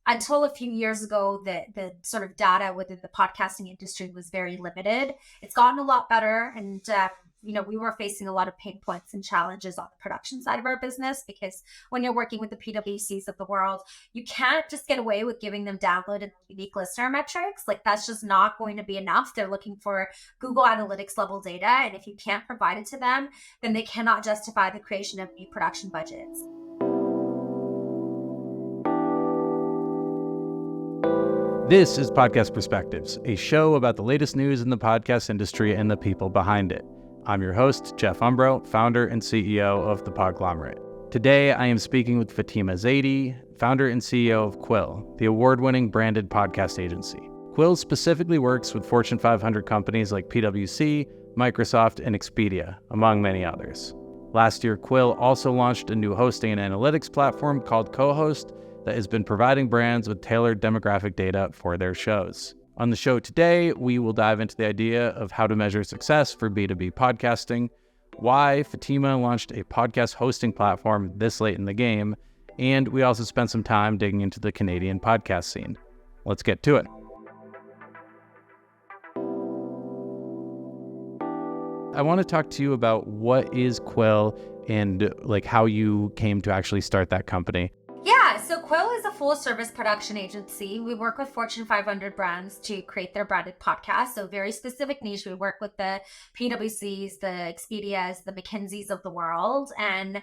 until a few years ago, the sort of data within the podcasting industry was very limited. It's gotten a lot better, and we were facing a lot of pain points and challenges on the production side of our business, because when you're working with the PwCs of the world, you can't just get away with giving them download and unique listener metrics. Like, that's just not going to be enough. They're looking for Google Analytics level data, and if you can't provide it to them, then they cannot justify the creation of new production budgets. This is Podcast Perspectives, a show about the latest news in the podcast industry and the people behind it. I'm your host, Jeff Umbro, founder and CEO of the Podglomerate. Today, I am speaking with Fatima Zaidi, founder and CEO of Quill, the award-winning branded podcast agency. Quill specifically works with Fortune 500 companies like PwC, Microsoft, and Expedia, among many others. Last year, Quill also launched a new hosting and analytics platform called CoHost that has been providing brands with tailored demographic data for their shows. On the show today, we will dive into the idea of how to measure success for B2B podcasting, why Fatima launched a podcast hosting platform this late in the game, and we also spent some time digging into the Canadian podcast scene. Let's get to it. I want to talk to you about what is Quill and how you came to actually start that company. Yeah, so Quill is a full-service production agency. We work with Fortune 500 brands to create their branded podcasts. So very specific niche. We work with the PwCs, the Expedias, the McKinseys of the world. And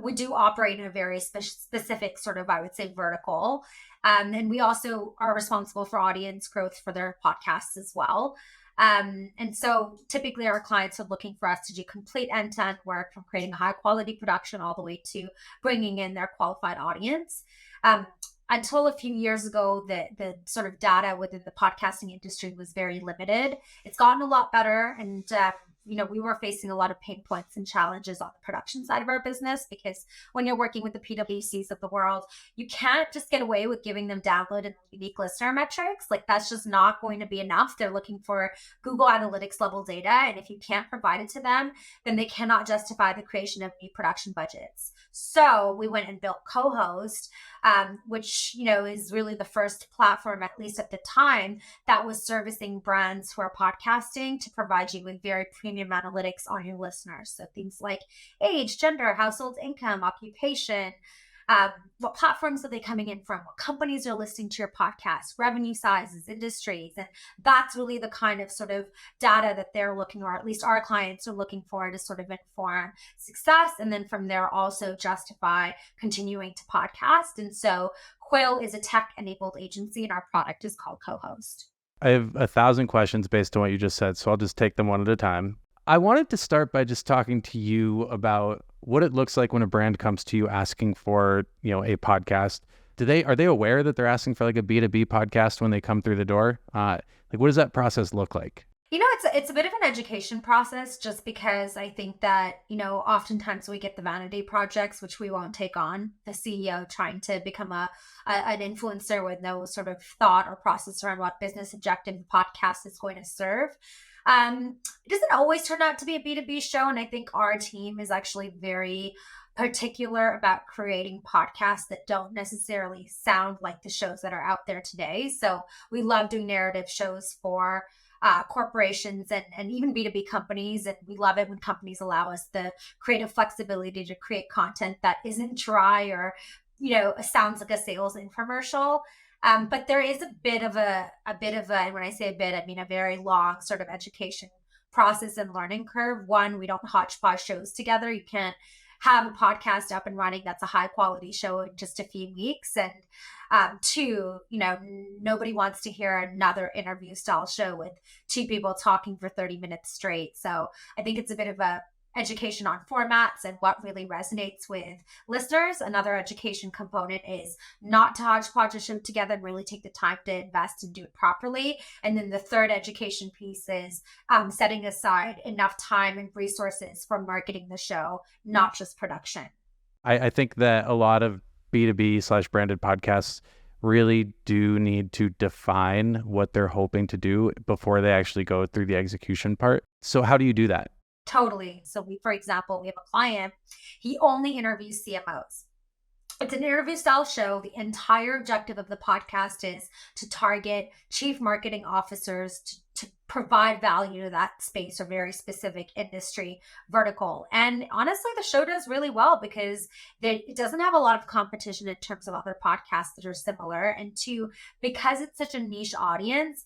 we do operate in a very specific sort of, I would say, vertical. And we also are responsible for audience growth for their podcasts as well. And so typically our clients are looking for us to do complete end-to-end work, from creating a high quality production all the way to bringing in their qualified audience. Until a few years ago, the sort of data within the podcasting industry was very limited. It's gotten a lot better, and we were facing a lot of pain points and challenges on the production side of our business, because when you're working with the PwCs of the world, you can't just get away with giving them download and unique listener metrics. Like, that's just not going to be enough. They're looking for Google Analytics level data, and if you can't provide it to them, then they cannot justify the creation of new production budgets. So we went and built CoHost, which is really the first platform, at least at the time, that was servicing brands who are podcasting to provide you with very premium analytics on your listeners. So things like age, gender, household income, occupation, what platforms are they coming in from, what companies are listening to your podcast, revenue sizes, industries. And that's really the kind of sort of data that they're looking, or at least our clients are looking for, to sort of inform success. And then from there also justify continuing to podcast. And so Quill is a tech-enabled agency, and our product is called CoHost. I have 1,000 questions based on what you just said, so I'll just take them one at a time. I wanted to start by just talking to you about what it looks like when a brand comes to you asking for, a podcast. Are they aware that they're asking for like a B2B podcast when they come through the door? What does that process look like? It's a bit of an education process, just because I think that, oftentimes we get the vanity projects, which we won't take on. The CEO trying to become an influencer with no sort of thought or process around what business objective the podcast is going to serve. It doesn't always turn out to be a B2B show. And I think our team is actually very particular about creating podcasts that don't necessarily sound like the shows that are out there today. So we love doing narrative shows for corporations and even B2B companies. And we love it when companies allow us the creative flexibility to create content that isn't dry or, sounds like a sales infomercial. But there is a bit of a, and when I say a bit, I mean a very long sort of education process and learning curve. One, we don't hodgepodge shows together. You can't have a podcast up and running that's a high quality show in just a few weeks. And two, nobody wants to hear another interview style show with two people talking for 30 minutes straight. So I think it's a bit of a education on formats and what really resonates with listeners. Another education component is not to hodgepodge a show together and really take the time to invest and do it properly. And then the third education piece is setting aside enough time and resources for marketing the show, not just production. I think that a lot of B2B/branded podcasts really do need to define what they're hoping to do before they actually go through the execution part. So how do you do that? Totally. So for example, we have a client, he only interviews CMOs. It's an interview style show. The entire objective of the podcast is to target chief marketing officers to provide value to that space or very specific industry vertical. And honestly, the show does really well because it doesn't have a lot of competition in terms of other podcasts that are similar. And two, because it's such a niche audience,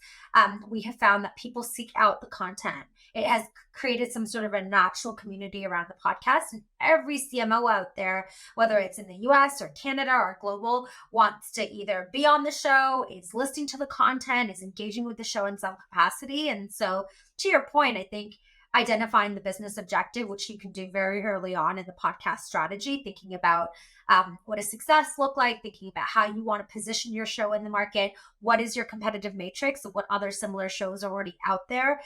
we have found that people seek out the content. It has created some sort of a natural community around the podcast, and every CMO out there, whether it's in the US or Canada or global, wants to either be on the show, is listening to the content, is engaging with the show in some capacity. And so, to your point, I think identifying the business objective, which you can do very early on in the podcast strategy, thinking about what does success look like, thinking about how you want to position your show in the market, what is your competitive matrix, what other similar shows are already out there,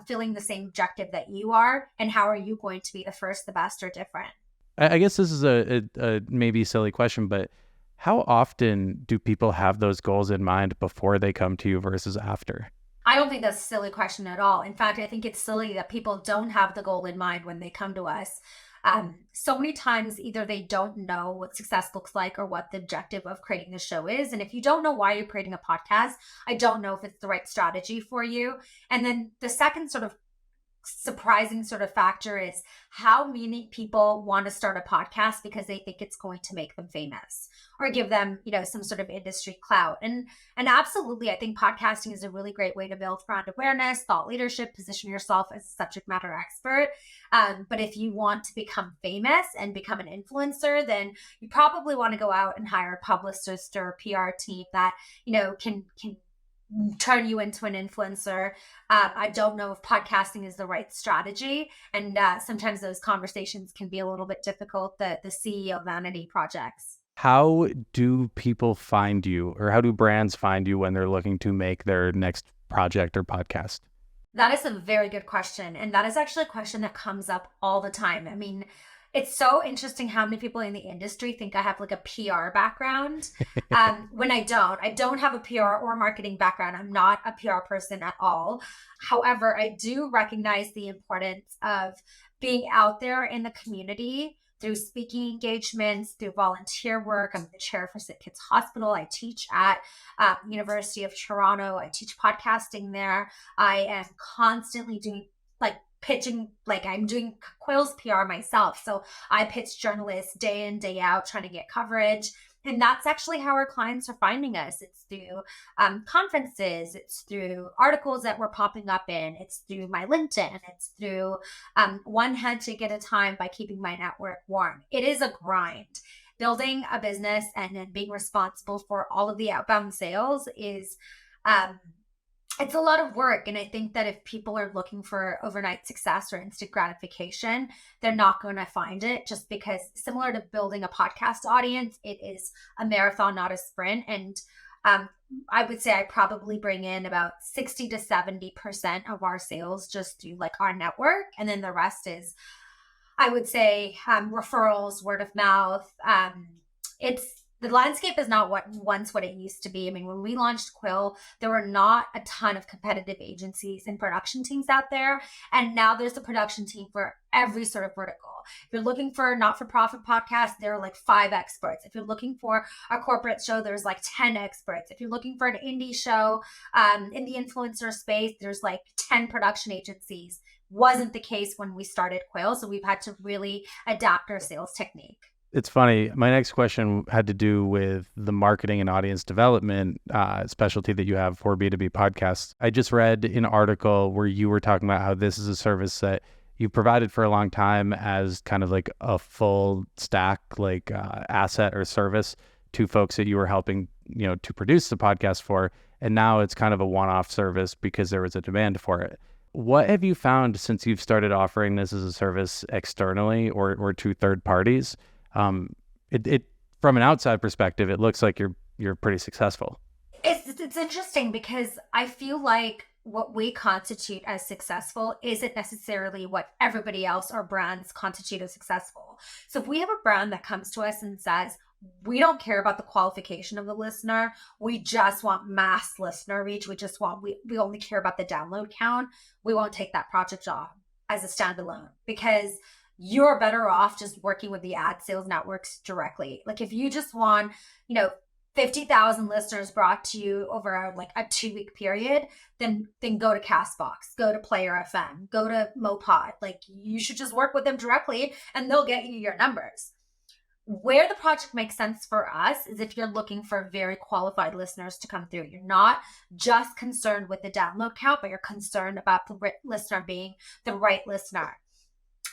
filling the same objective that you are, and how are you going to be the first, the best, or different. I guess this is a maybe silly question, but how often do people have those goals in mind before they come to you versus after? I don't think that's a silly question at all. In fact, I think it's silly that people don't have the goal in mind when they come to us. So many times, either they don't know what success looks like or what the objective of creating the show is. And if you don't know why you're creating a podcast, I don't know if it's the right strategy for you. And then the second sort of surprising sort of factor is how many people want to start a podcast because they think it's going to make them famous or give them, some sort of industry clout. And absolutely, I think podcasting is a really great way to build brand awareness, thought leadership, position yourself as a subject matter expert. But if you want to become famous and become an influencer, then you probably want to go out and hire a publicist or a PR team that, can turn you into an influencer. I don't know if podcasting is the right strategy. And sometimes those conversations can be a little bit difficult, the CEO vanity projects. How do people find you, or how do brands find you when they're looking to make their next project or podcast? That is a very good question. And that is actually a question that comes up all the time. I mean, it's so interesting how many people in the industry think I have like a PR background when I don't have a PR or marketing background. I'm not a PR person at all. However, I do recognize the importance of being out there in the community through speaking engagements, through volunteer work. I'm the chair for Sick Kids Hospital. I teach at University of Toronto. I teach podcasting there. I am constantly doing pitching, I'm doing Quill's PR myself. So I pitch journalists day in, day out, trying to get coverage. And that's actually how our clients are finding us. It's through conferences, it's through articles that we're popping up in, it's through my LinkedIn, it's through one handshake at a time by keeping my network warm. It is a grind. Building a business and then being responsible for all of the outbound sales is it's a lot of work. And I think that if people are looking for overnight success or instant gratification, they're not going to find it, just because similar to building a podcast audience, it is a marathon, not a sprint. And I would say I probably bring in about 60 to 70% of our sales just through our network. And then the rest is, I would say, referrals, word of mouth. The landscape is not what it used to be. I mean, when we launched Quill, there were not a ton of competitive agencies and production teams out there. And now there's a production team for every sort of vertical. If you're looking for a not-for-profit podcast, there are 5 experts. If you're looking for a corporate show, there's 10 experts. If you're looking for an indie show in the influencer space, there's 10 production agencies. Wasn't the case when we started Quill. So we've had to really adapt our sales technique. It's funny. My next question had to do with the marketing and audience development specialty that you have for B2B podcasts. I just read an article where you were talking about how this is a service that you provided for a long time as kind of a full stack asset or service to folks that you were helping to produce the podcast for. And now it's kind of a one-off service because there was a demand for it. What have you found since you've started offering this as a service externally or to third parties? It from an outside perspective, it looks like you're pretty successful. It's interesting because I feel like what we constitute as successful isn't necessarily what everybody else or brands constitute as successful. So if we have a brand that comes to us and says, we don't care about the qualification of the listener, we just want mass listener reach, we only care about the download count, we won't take that project on as a standalone, because you're better off just working with the ad sales networks directly. Like if you just want, 50,000 listeners brought to you over like a 2-week period, then go to Castbox, go to Player FM, go to Mopod. Like you should just work with them directly and they'll get you your numbers. Where the project makes sense for us is if you're looking for very qualified listeners to come through. You're not just concerned with the download count, but you're concerned about the listener being the right listener.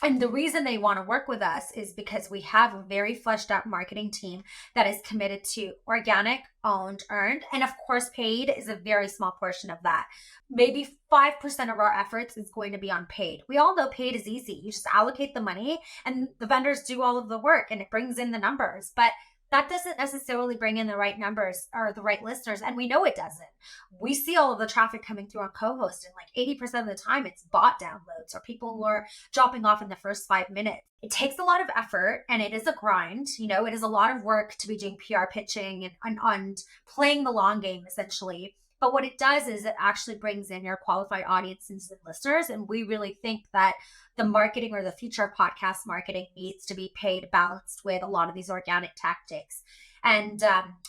And the reason they want to work with us is because we have a very fleshed out marketing team that is committed to organic, owned, earned, and of course, paid is a very small portion of that. Maybe 5% of our efforts is going to be on paid. We all know paid is easy. You just allocate the money and the vendors do all of the work and it brings in the numbers. But that doesn't necessarily bring in the right numbers or the right listeners. And we know it doesn't. We see all of the traffic coming through on CoHost, and like 80% of the time it's bot downloads or people who are dropping off in the first 5 minutes. It takes a lot of effort and it is a grind. It is a lot of work to be doing PR pitching and playing the long game essentially. But what it does is it actually brings in your qualified audiences and listeners. And we really think that the marketing or the future of podcast marketing needs to be paid balanced with a lot of these organic tactics. And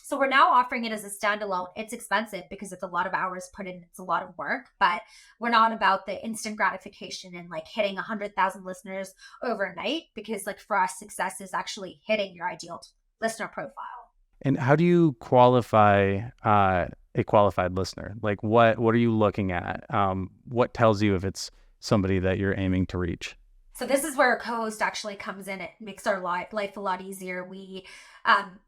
so we're now offering it as a standalone. It's expensive because it's a lot of hours put in. It's a lot of work, but we're not about the instant gratification and like hitting 100,000 listeners overnight, because like for us, success is actually hitting your ideal listener profile. And how do you qualify a qualified listener? Like what are you looking at? What tells you if it's somebody that you're aiming to reach? So this is where CoHost actually comes in. It makes our life a lot easier. We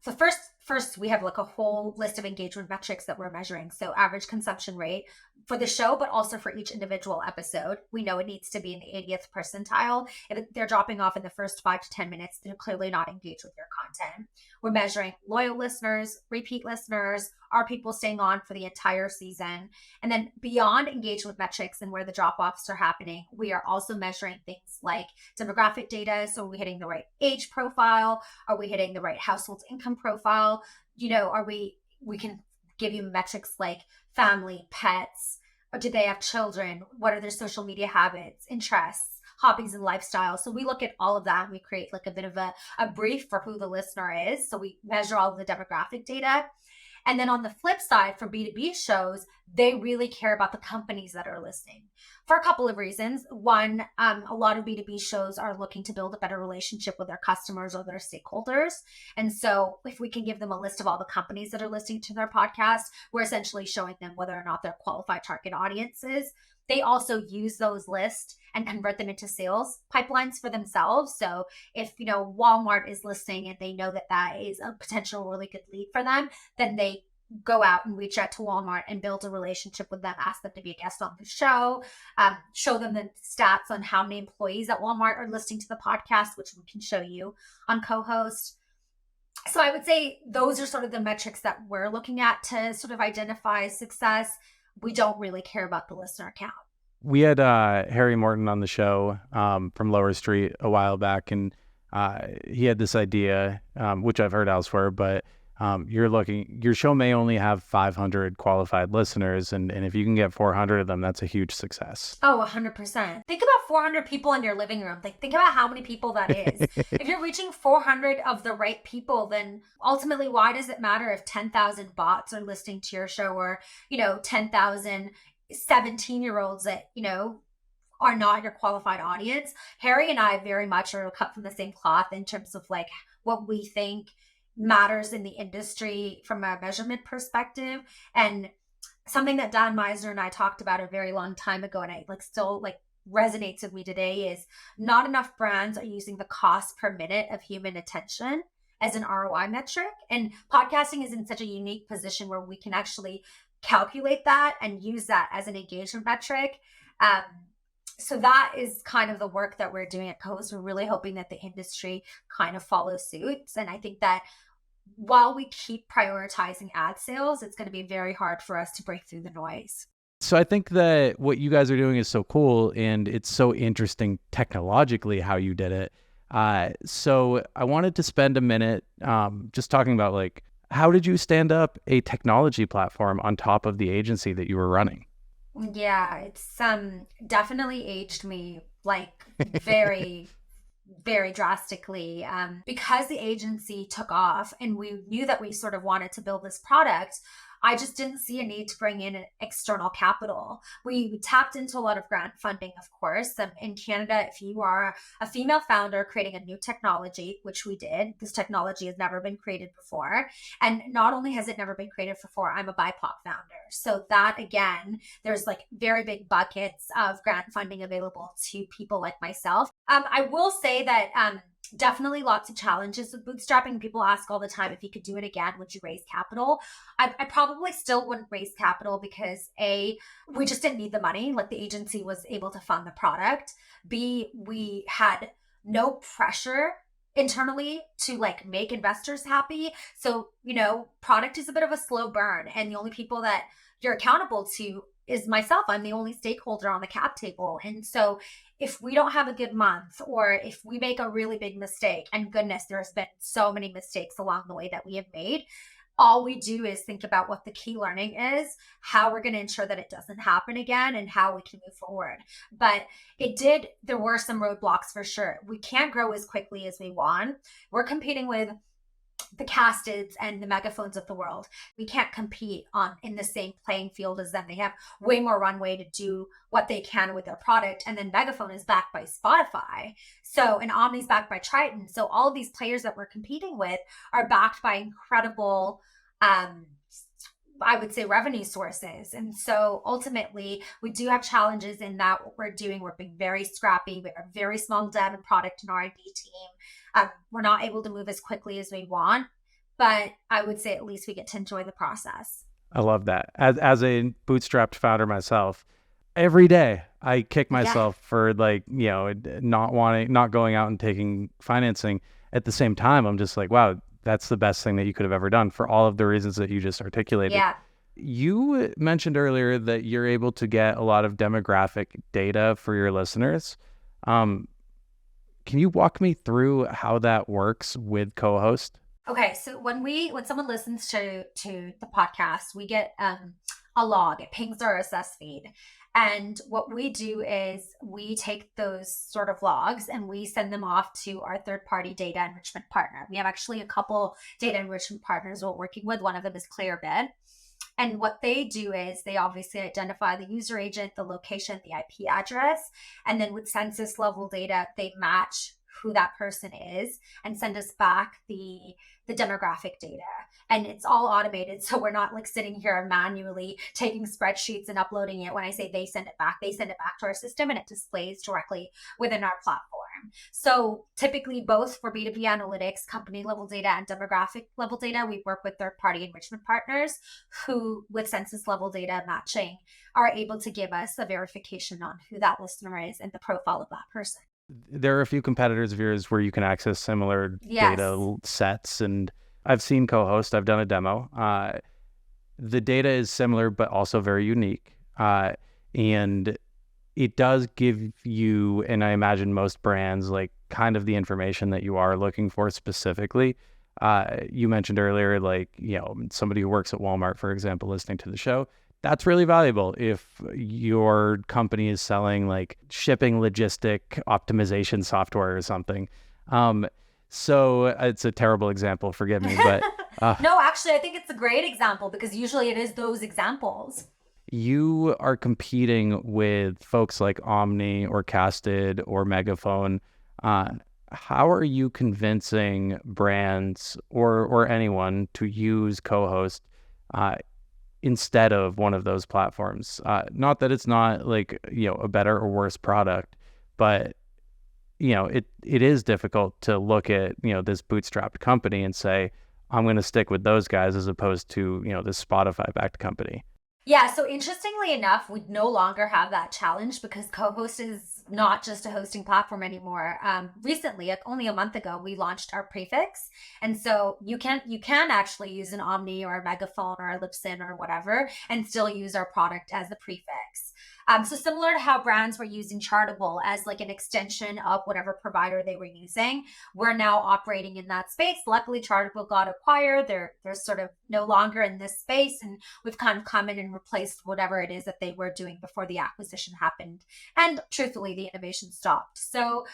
so first we have like a whole list of engagement metrics that we're measuring. So average consumption rate for the show, but also for each individual episode. We know it needs to be in the 80th percentile. If they're dropping off in the first 5 to 10 minutes, they're clearly not engaged with your content. We're measuring loyal listeners, repeat listeners, are people staying on for the entire season? And then beyond engagement metrics and where the drop-offs are happening, we are also measuring things like demographic data. So are we hitting the right age profile? Are we hitting the right household income profile? We can give you metrics like family, pets, or do they have children? What are their social media habits, interests, hobbies, and lifestyle? So we look at all of that and we create like a bit of a brief for who the listener is. So we measure all of the demographic data. And then on the flip side, for B2B shows, they really care about the companies that are listening for a couple of reasons. One, a lot of B2B shows are looking to build a better relationship with their customers or their stakeholders. And so if we can give them a list of all the companies that are listening to their podcast, we're essentially showing them whether or not they're qualified target audiences. They also use those lists and convert them into sales pipelines for themselves. So if, Walmart is listening and they know that that is a potential really good lead for them, then they go out and reach out to Walmart and build a relationship with them, ask them to be a guest on the show, show them the stats on how many employees at Walmart are listening to the podcast, which we can show you on CoHost. So I would say those are sort of the metrics that we're looking at to sort of identify success. We don't really care about the listener count. We had Harry Morton on the show from Lower Street a while back, and he had this idea, which I've heard elsewhere, but your show may only have 500 qualified listeners, and if you can get 400 of them, that's a huge success. Oh, 100%. Think about 400 people in your living room. Like, think about how many people that is. If you're reaching 400 of the right people, then ultimately, why does it matter if 10,000 bots are listening to your show, or 10,000 17-year-olds that are not your qualified audience? Harry and I very much are cut from the same cloth in terms of like what we think matters in the industry from a measurement perspective. And something that Dan Meisner and I talked about a very long time ago, and I still resonates with me today, is not enough brands are using the cost per minute of human attention as an ROI metric. And podcasting is in such a unique position where we can actually calculate that and use that as an engagement metric. So that is kind of the work that we're doing at CoHost. We're really hoping that the industry kind of follows suit. And I think that while we keep prioritizing ad sales, it's going to be very hard for us to break through the noise. So I think that what you guys are doing is so cool, and it's so interesting technologically how you did it. So I wanted to spend a minute just talking about how did you stand up a technology platform on top of the agency that you were running? Yeah, it's definitely aged me very very drastically because the agency took off and we knew that we sort of wanted to build this product. I just didn't see a need to bring in an external capital. We tapped into a lot of grant funding, of course. In Canada, if you are a female founder creating a new technology, which we did, this technology has never been created before. And not only has it never been created before, I'm a BIPOC founder. So that, again, there's like very big buckets of grant funding available to people like myself. I will say that definitely lots of challenges with bootstrapping. People ask all the time, if you could do it again, would you raise capital? I probably still wouldn't raise capital because A, we just didn't need the money. Like the agency was able to fund the product. B, we had no pressure internally to like make investors happy. So, product is a bit of a slow burn. And the only people that you're accountable to is myself. I'm the only stakeholder on the cap table. And so if we don't have a good month or if we make a really big mistake, and goodness, there's been so many mistakes along the way that we have made, all we do is think about what the key learning is, how we're going to ensure that it doesn't happen again, and how we can move forward. But there were some roadblocks for sure. We can't grow as quickly as we want. We're competing with the Casteds and the Megaphones of the world. We can't compete in the same playing field as them. They have way more runway to do what they can with their product. And then Megaphone is backed by Spotify. And Omni's backed by Triton. So all of these players that we're competing with are backed by incredible, I would say, revenue sources. And so ultimately, we do have challenges in that what we're doing. We're being very scrappy. We have a very small dev and product and R&D team. We're not able to move as quickly as we want, but I would say at least we get to enjoy the process. I love that. As a bootstrapped founder myself, every day I kick myself for not going out and taking financing. At the same time, I'm just like, wow, that's the best thing that you could have ever done for all of the reasons that you just articulated. Yeah. You mentioned earlier that you're able to get a lot of demographic data for your listeners. Can you walk me through how that works with CoHost? Okay, so when someone listens to the podcast, we get a log. It pings our RSS feed. And what we do is we take those sort of logs and we send them off to our third-party data enrichment partner. We have actually a couple data enrichment partners we're working with. One of them is Clearbit. And what they do is they obviously identify the user agent, the location, the IP address, and then with census level data, they match who that person is and send us back the demographic data. And it's all automated. So we're not like sitting here manually taking spreadsheets and uploading it. When I say they send it back to our system and it displays directly within our platform. So typically both for B2B analytics, company level data and demographic level data, we work with third-party enrichment partners who with census level data matching are able to give us a verification on who that listener is and the profile of that person. There are a few competitors of yours where you can access similar data sets, and I've seen CoHost. I've done a demo. The data is similar, but also very unique. And it does give you, and I imagine most brands, like kind of the information that you are looking for specifically. You mentioned earlier, somebody who works at Walmart, for example, listening to the show. That's really valuable if your company is selling like shipping logistic optimization software or something. So it's a terrible example, forgive me, but no, actually, I think it's a great example because usually it is those examples. You are competing with folks like Omni or Casted or Megaphone. How are you convincing brands or anyone to use CoHost instead of one of those platforms? Not that it's not a better or worse product, but it is difficult to look at this bootstrapped company and say, I'm going to stick with those guys as opposed to this Spotify backed company. Yeah, so interestingly enough, we no longer have that challenge because CoHost is not just a hosting platform anymore. Recently, only a month ago, we launched our prefix. And so you can actually use an Omni or a Megaphone or a Libsyn or whatever and still use our product as a prefix. So similar to how brands were using Chartable as like an extension of whatever provider they were using, we're now operating in that space. Luckily, Chartable got acquired. They're sort of no longer in this space, and we've kind of come in and replaced whatever it is that they were doing before the acquisition happened. And truthfully, the innovation stopped. So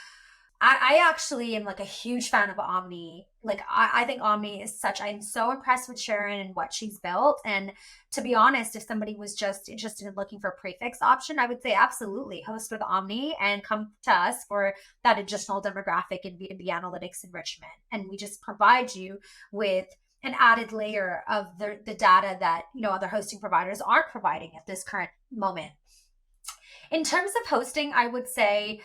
I actually am like a huge fan of Omni. Like I think Omni is I'm so impressed with Sharon and what she's built. And to be honest, if somebody was just interested in looking for a prefix option, I would say absolutely host with Omni and come to us for that additional demographic and B2B analytics enrichment. And we just provide you with an added layer of the data that, other hosting providers aren't providing at this current moment. In terms of hosting, I would say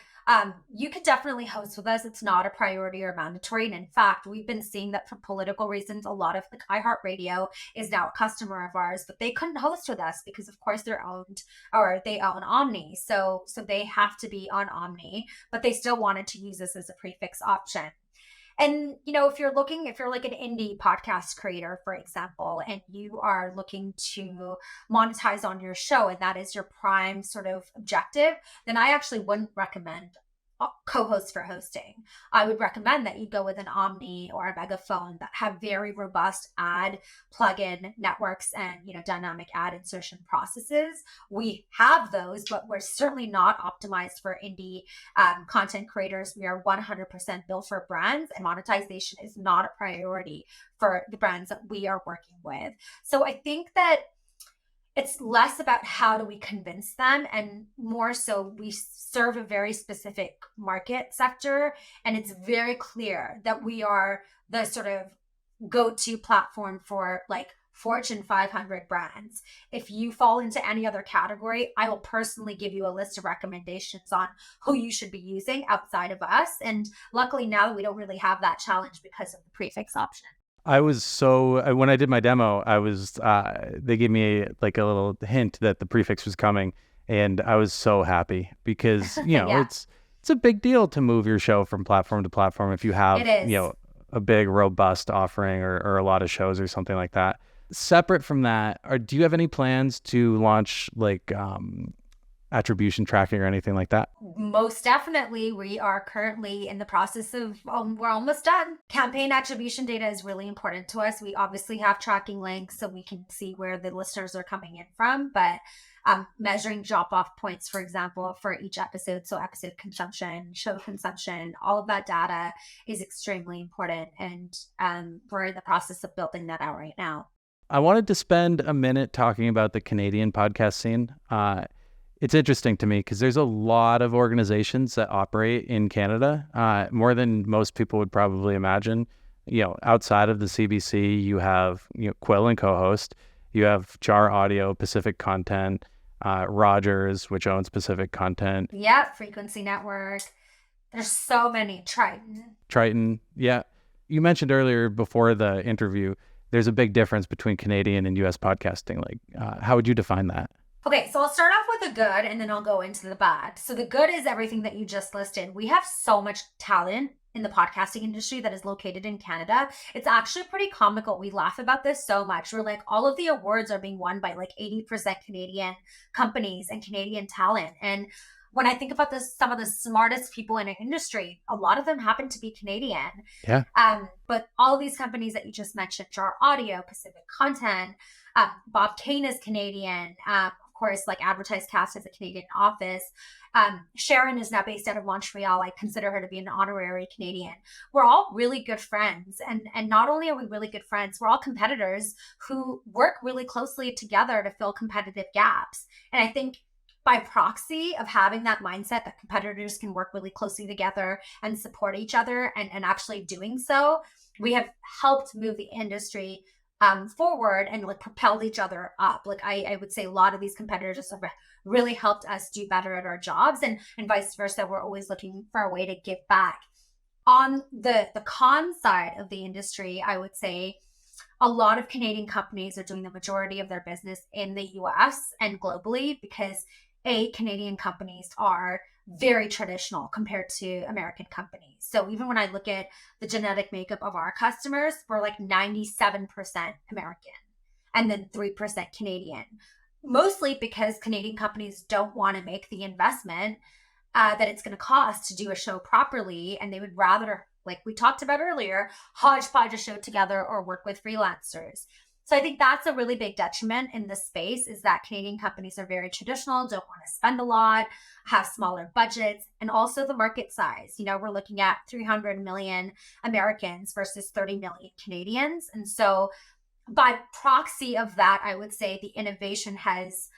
you could definitely host with us. It's not a priority or mandatory. And in fact, we've been seeing that for political reasons, a lot of iHeartRadio is now a customer of ours, but they couldn't host with us because of course they own Omni. So they have to be on Omni, but they still wanted to use this as a prefix option. And, if you're like an indie podcast creator, for example, and you are looking to monetize on your show, and that is your prime sort of objective, then I actually wouldn't recommend CoHost for hosting. I would recommend that you go with an Omni or a Megaphone that have very robust ad plugin networks and dynamic ad insertion processes. We have those, but we're certainly not optimized for indie content creators. We are 100% built for brands, and monetization is not a priority for the brands that we are working with. So I think that it's less about how do we convince them and more so we serve a very specific market sector. And it's very clear that we are the sort of go-to platform for like Fortune 500 brands. If you fall into any other category, I will personally give you a list of recommendations on who you should be using outside of us. And luckily now we don't really have that challenge because of the prefix option. When I did my demo, they gave me like a little hint that the prefix was coming, and I was so happy because, Yeah. it's a big deal to move your show from platform to platform if you have, a big robust offering or a lot of shows or something like that. Separate from that, do you have any plans to launch like attribution tracking or anything like that? Most definitely. We are currently in the process of, we're almost done. Campaign attribution data is really important to us. We obviously have tracking links so we can see where the listeners are coming in from, but measuring drop-off points, for example, for each episode. So episode consumption, show consumption, all of that data is extremely important. And we're in the process of building that out right now. I wanted to spend a minute talking about the Canadian podcast scene. It's interesting to me because there's a lot of organizations that operate in Canada, more than most people would probably imagine. Outside of the CBC, you have Quill and CoHost, you have Jar Audio, Pacific Content, Rogers, which owns Pacific Content. Yeah, Frequency Network. There's so many. Triton, yeah. You mentioned earlier before the interview, there's a big difference between Canadian and US podcasting. Like, how would you define that? Okay, so I'll start off with the good and then I'll go into the bad. So the good is everything that you just listed. We have so much talent in the podcasting industry that is located in Canada. It's actually pretty comical. We laugh about this so much. We're like, all of the awards are being won by like 80% Canadian companies and Canadian talent. And when I think about some of the smartest people in our industry, a lot of them happen to be Canadian. Yeah. But all of these companies that you just mentioned, Jar Audio, Pacific Content, Bob Kane is Canadian. Of course, like AdvertiseCast has a Canadian office. Sharon is now based out of Montreal. I consider her to be an honorary Canadian. We're all really good friends. And not only are we really good friends, we're all competitors who work really closely together to fill competitive gaps. And I think by proxy of having that mindset that competitors can work really closely together and support each other and actually doing so, we have helped move the industry forward and like propelled each other up. Like I would say a lot of these competitors have really helped us do better at our jobs and vice versa. We're always looking for a way to give back. On the con side of the industry, I would say a lot of Canadian companies are doing the majority of their business in the US and globally because Canadian companies are very traditional compared to American companies. So even when I look at the genetic makeup of our customers, we're like 97% American and then 3% Canadian, mostly because Canadian companies don't want to make the investment that it's going to cost to do a show properly. And they would rather, like we talked about earlier, hodgepodge a show together or work with freelancers. So I think that's a really big detriment in this space, is that Canadian companies are very traditional, don't want to spend a lot, have smaller budgets, and also the market size. We're looking at 300 million Americans versus 30 million Canadians. And so by proxy of that, I would say the innovation has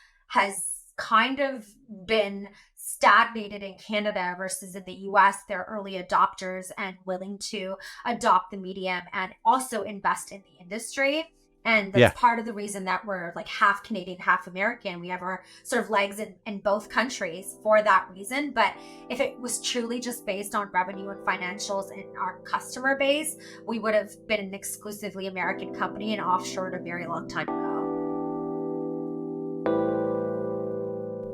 kind of been stagnated in Canada versus in the US. They're early adopters and willing to adopt the medium and also invest in the industry. And that's part of the reason that we're like half Canadian, half American. We have our sort of legs in both countries for that reason. But if it was truly just based on revenue and financials and our customer base, we would have been an exclusively American company and offshored a very long time ago.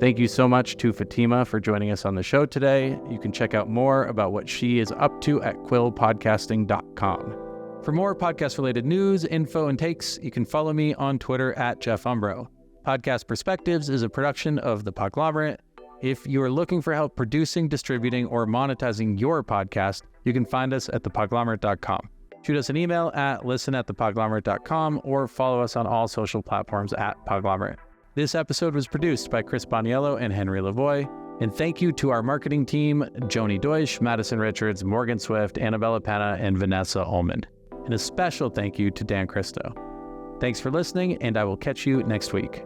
Thank you so much to Fatima for joining us on the show today. You can check out more about what she is up to at quillpodcasting.com. For more podcast-related news, info, and takes, you can follow me on Twitter at Jeff Umbro. Podcast Perspectives is a production of The Podglomerate. If you are looking for help producing, distributing, or monetizing your podcast, you can find us at thepodglomerate.com. Shoot us an email at listen@thepodglomerate.com or follow us on all social platforms at Podglomerate. This episode was produced by Chris Boniello and Henry Lavoie. And thank you to our marketing team, Joni Deutsch, Madison Richards, Morgan Swift, Annabella Penna, and Vanessa Ullman. And a special thank you to Dan Christo. Thanks for listening, and I will catch you next week.